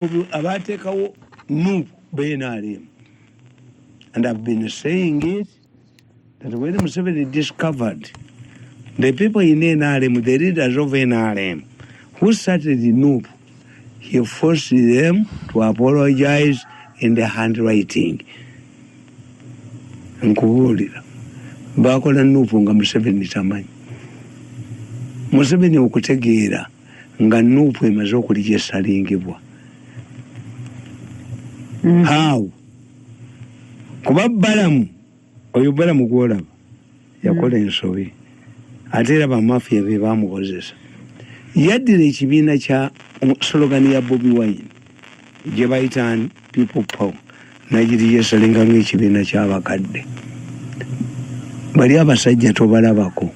abatekawo NRM NRM. And I've been saying it, that when Museveni discovered the people in NRM, the leaders of NRM, who started the NRM, he forced them to apologize in the handwriting. Nkubuulira bakola NRM nga Museveni tamanyi. Museveni okutegeera nga NRM emaze okulijesalingibwa. How? Kuba Balamu oyo Balamu gwolaba yakola ensobi ate era bamafia be bamukozesa. Yaddira ekibiina kya slogan ya Bobi Wine gye bayita people power nagiriyesalinga ng'ekibiina ky'abakadde. Bali abasajja tobalabako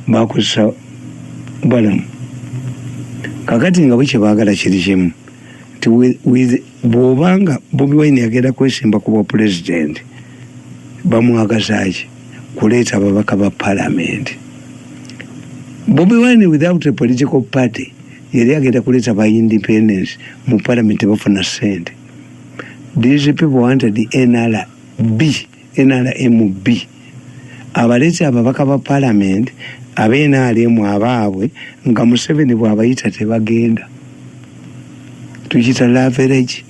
bakozesa Balamu kakati nga bwe kye baagala kiri kimu bw'obanga Bobi Wine yagenda kwesimba ku bwa president bamwagazaaki kuleeta ababaka ba parliament. Bobi Wine without a political party yali agenda kuleeta ba independence mu parliament bafuna sente. These people wanted the NRMB abaleeta ababaka ba parliament abe NRM abaabwe nga Museveni bw'abayita tebagenda. Tukita leverage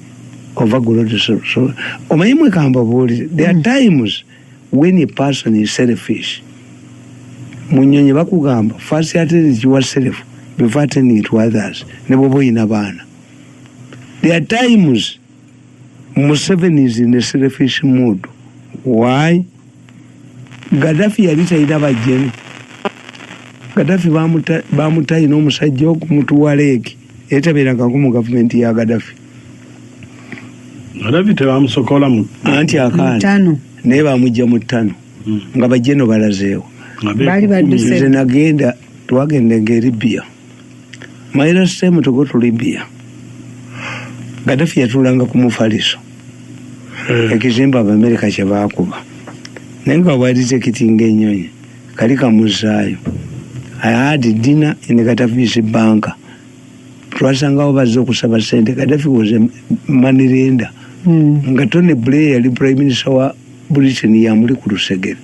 over growth. So omayimwe kamba buli there are times when a person is selfish. Munyonyi bakugamba first attend to yourself before attending to others. Nebo boy na bana. There are times Museveni is in a selfish mood. Why? Gaddafi yalita idaba jeni. Gaddafi bamuta ino musajja okumutuwaleki. Etabeeranga mu government ya Gaddafi. Gaddafi tebamusokola mu anti akaana naye bamujja mu ttano nga bajjeno balazeewo. Bali badduse. Nze nagenda twagendenga e Libya. My last time to go to Libya. Gaddafi yatulanga ku mufaliso. Ekizimba Abamerika kye baakuba. Naye nga bwalize kitinga ennyonyi kali kamuzaayo. I had dinner in the Gaddafi's bank. Twasangawo bazze okusaba sente. Gaddafi was a money lender. Nga Tony Blair yali prime minister wa Britain yamuli ku lusegere.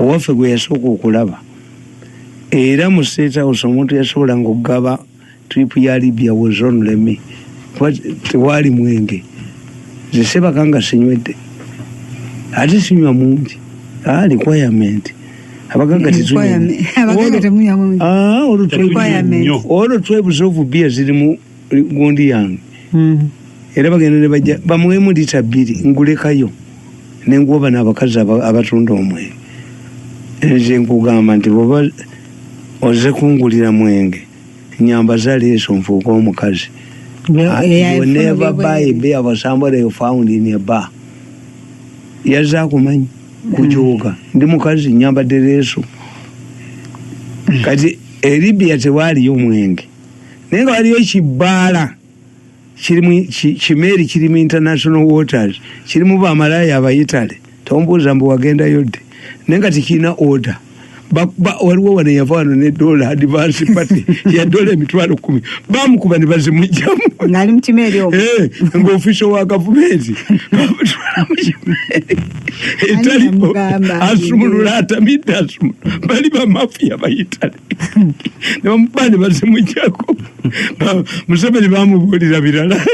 Owaffe gwe yasooka okulaba. Era mu State House omuntu yasobolanga okugaba trip ya Libya was only me. Tewali mwenge. Ze sebakanga sinywedde. Ate sinywa mungi. Requirement. Abaganga tetunywa. Abaganga temunywa mungi. All tribes of beer ziri mu gundi yange. Era bagenda ne bajja bamuwemu lita 2 ngulekayo nengoba n'abakazi abatunda omwenge. Nze nkugamba nti bwoba oze kungulira mwenge nyamba zaleeso nfuuka omukazi. You never buy a beer for somebody you found in a bar. Yaza kumanyi kujoga ndi mukazi nyambadde leeso. Kati Libya tewaliyo mwenge naye nga waliyo kibaala kirimu kimeri kirimu international waters kirimu bamalaya abayitale tombuuza mbu wagendayo dde naye nga tikirina order. Waliwo wano yava wano ne dola advance party ya dola $10,000 bamukuba ne bazimugjamu ng'ali mu kimeri omwo ng'official wa gavumenti bamutwala mu kimeri etalipo asumulula atamidde asumula bali bamafiya bayitale ne bamukuba ne bazimugjako. Museveni bamubuulira birala.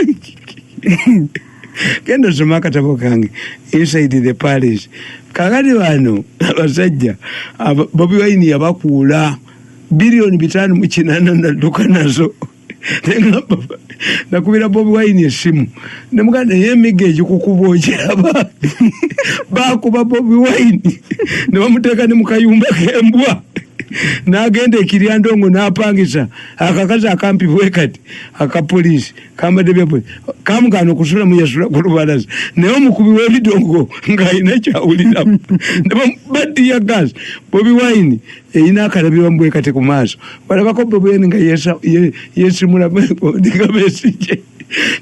Genda soma akatabo kange inside the palace. Kakati wano abasajja Bobi Wine yabakuula $5.8 nadduka nazo. Nakubira Bobi Wine esimu nemuganda yemige ekikukuba okiraba. Bakuba Bobi Wine ne bamuteeka ne mu kayumba k'embwa. N'agenda ekiryandongo n'apangisa akakazi akampibwe kati akapoliisi kambadde byapoliisi kamugana okusula mu yasula ku lubalaza naye omukubi w'ebidongo ng'alina kyawuliramu baddiya gaasi. Bobi Wine erina akalabirwa mu bwekate ku maaso walabako Bobi Wine nga yeesimula ndiga Besigye.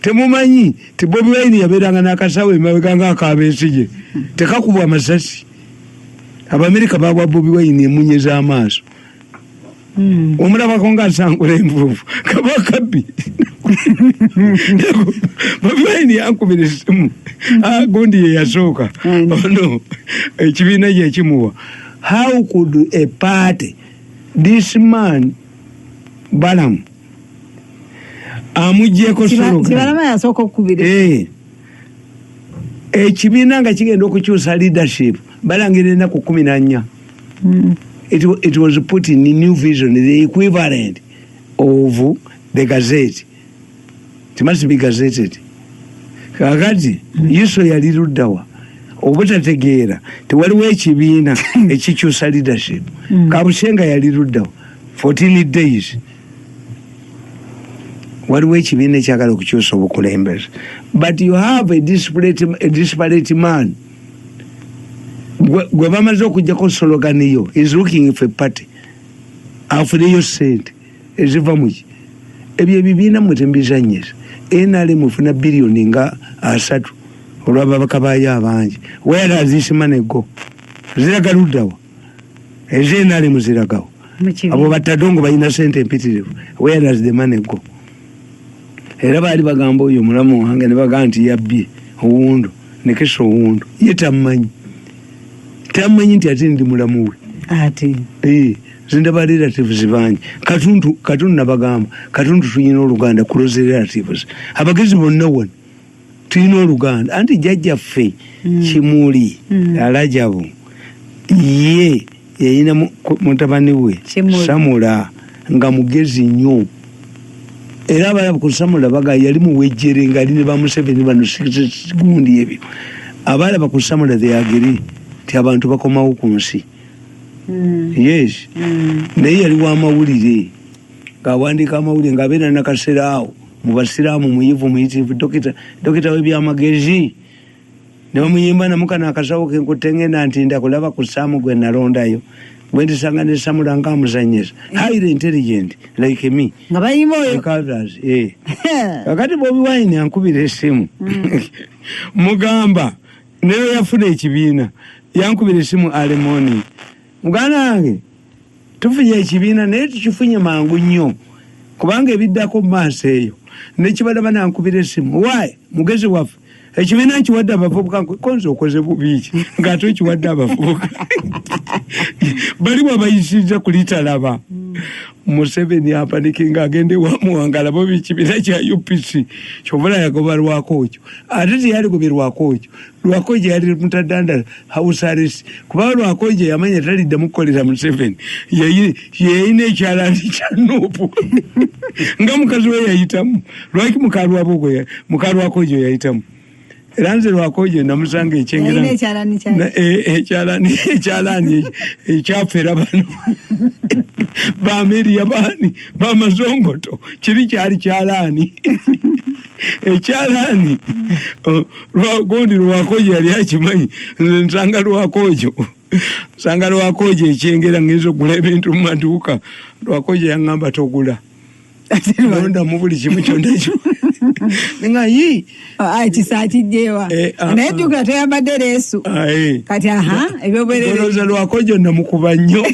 Temumanyi ti Bobi Wine yabeeranga n'akasawo emabega ng'akabesigye tekakubwa amasasi. Abamerika babwa Bobi Wine emunyeza amaaso. Omulabako ng'asangula envuvu kabaka bbi Bobi Wine yankubira essimu gundi ye yasooka ono ekibiina kye kimuwa. How could a party, this man Balamu amugyeko Kibalama yasooka okukubira ekibiina nga kigenda okukyusa leadership balangira ennaku 14. It was put in New Vision, the equivalent of the Gazette. It must be gazetted. Kakati yiso yali luddawa obutategeera tewaliwo ekibiina ekikyusa leadership. Kabushenga yali luddawa 14 days. Waliwo ekibiina ekyagala okukyusa obukulembeze. But you have a disparate man. Gwe bamaze okujjako slogan yo is looking for a party. Afuneyo sente eziva muki. Ebyo ebibiina mutembizanyisa. NRM mufuna billion nga 3 olw'ababaka baayo abangi. Where does this money go? Ziraga luddawa. Eze NRM ziragawo. Abo batadongo balina sente empitirivu. Where does the money go? Era baali bagamba oyo mulamu wange ne bagamba nti yabbye owundo ne kesho owundo. Ye tamanyi nti ate ndi mulamu we. Ati. Zindaba relatives bangi. Katundu nabagamba. Katundu tuyina Oluganda close relatives. Abagezi bonna wano tuyina Oluganda. Anti jjajjaffe Kimuli Alajabu ye yayina mutabani we Samula nga mugezi nnyo. Era abalaba ku Samula baga yali muwejjere nga ali ne ba Museveni bano gundi ebyo. Abalaba ku Samula they agree ti abantu bakomawo ku nsi. Yes. Naye yali wa mawulire ng'awandiika amawulire ng'abeera n'akaseera awo mu basiraamu muyivu muyitirivu dokita w'ebyamagezi ne bamuyimba namukana akasawo ke nkutengenda nti ndakulaba ku Saamu gwe nalondayo bwe ndisanga ne Samula ng'amuzanyisa highly intelligent like me nga bayimba oyo kakati Bobi Wine ankubira essimu mugamba naye yafuna ekibiina yankubira essimu alemoni muganda wange tufunye ekibiina naye tukifunye mangu nnyo kubanga ebiddako mu maaso eyo nekibadaba nankubira essimu waayi mugezi waffe ekibiina nkiwadde abavubuka konze okoze bubiki ng'ate okiwadde abavubuka bali wabayisizza kulitalaba Museveni apanikinga agende wamuwangala bobi ekibiina kya UPC kyobula yagoba Lwakookyo ate teyali gobe Lwakookyo yali mutadandala house arrest kuba Lwakookyo yamanya talidde mukolera Museveni yeyina ekyalani kya Nuupu nga mukazi we yayitamu lwaki mukalwakookyo yayitamu era nze Lwakookyo namusanga ekyengera ekyalani ekyafera bano bameri yabani bamazongoto kiri kyali kyalani ekyalani gundi Lwakookyo yali akimanyi nze nsanga Lwakookyo ekyengera ngezo okugula ebintu mu maduuka Lwakookyo yaŋŋamba togula londa mu buli kimu kyonna ekyo nga kisa kijjewa naye jjukira toyambadde leesu kati ebyobwerere Lwakookyo namukuba nnyo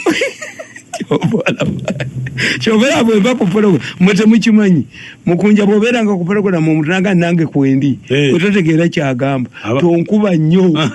kyobera bweva ku pologo mwete mukimanyi mukunja bwoberanga ku pologo namwe omuntu nange kwendi otategeera kyagamba tonkuba nnyo